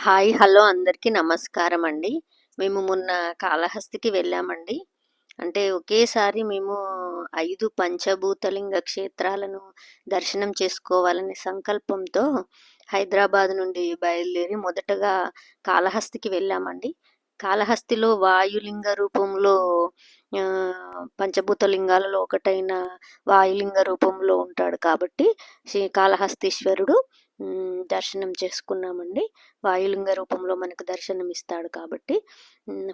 Hi hello అందరికీ నమస్కారం అండి. మేము మొన్న కాళహస్తికి వెళ్ళామండి. అంటే ఒకేసారి మేము 5 పంచభూతలింగ క్షేత్రాలను దర్శనం చేసుకోవాలనే సంకల్పంతో హైదరాబాద్ నుండి బయలుదేరి మొదటగా కాళహస్తికి వెళ్ళామండి. కాళహస్తిలో వాయులింగ రూపంలో పంచభూతలింగాలలో ఒకటైన వాయులింగ రూపంలో ఉంటాడు కాబట్టి శ్రీకాళహస్తీశ్వరుడు దర్శనం చేసుకున్నామండి. వాయులింగ రూపంలో మనకు దర్శనం ఇస్తాడు కాబట్టి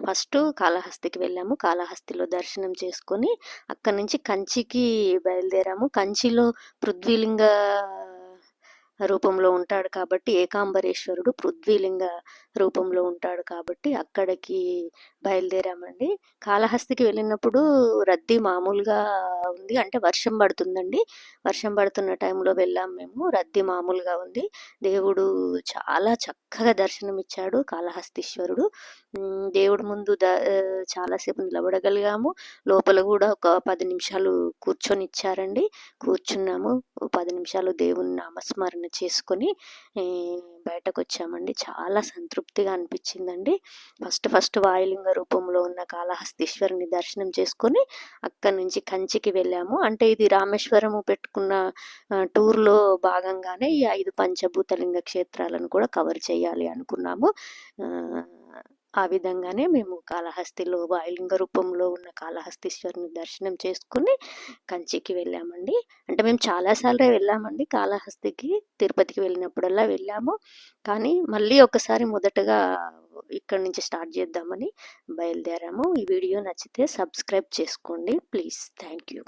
ఫస్ట్ కాళహస్తికి వెళ్ళాము. కాళహస్తిలో దర్శనం చేసుకొని అక్కడి నుంచి కంచికి బయలుదేరాము. కంచిలో పృథ్వీలింగ రూపంలో ఉంటాడు కాబట్టి ఏకాంబరేశ్వరుడు పృథ్వీలింగ రూపంలో ఉంటాడు కాబట్టి అక్కడికి బయలుదేరామండి. కాళహస్తికి వెళ్ళినప్పుడు రద్దీ మామూలుగా ఉంది, అంటే వర్షం పడుతుందండి. వర్షం పడుతున్న టైంలో వెళ్ళాము మేము. రద్దీ మామూలుగా ఉంది. దేవుడు చాలా చక్కగా దర్శనం ఇచ్చాడు కాళహస్తీశ్వరుడు. దేవుడి ముందు చాలాసేపు నిలబడగలిగాము. లోపల కూడా ఒక 10 నిమిషాలు కూర్చొని ఇచ్చారండి. కూర్చున్నాము. 10 నిమిషాలు దేవుని నామస్మరణ చేసుకొని బయటకు వచ్చామండి. చాలా సంతృప్తిగా అనిపించిందండి. ఫస్ట్ వాయులింగ రూపంలో ఉన్న కాళహస్తీశ్వరుని దర్శనం చేసుకొని అక్కడి నుంచి కంచికి వెళ్ళాము. అంటే ఇది రామేశ్వరము పెట్టుకున్న టూర్లో భాగంగానే ఈ 5 పంచభూతలింగ క్షేత్రాలను కూడా కవర్ చేయాలి అనుకున్నాము. ఆ విధంగానే మేము కాళహస్తిలో వాయులింగ రూపంలో ఉన్న కాళహస్తీశ్వరుని దర్శనం చేసుకుని కంచికి వెళ్ళామండి. అంటే మేము చాలాసార్లు వెళ్ళామండి కాళహస్తికి. తిరుపతికి వెళ్ళినప్పుడల్లా వెళ్ళాము. కానీ మళ్ళీ ఒకసారి మొదటగా ఇక్కడి నుంచి స్టార్ట్ చేద్దామని బయలుదేరాము. ఈ వీడియో నచ్చితే సబ్స్క్రైబ్ చేసుకోండి ప్లీజ్. Thank you.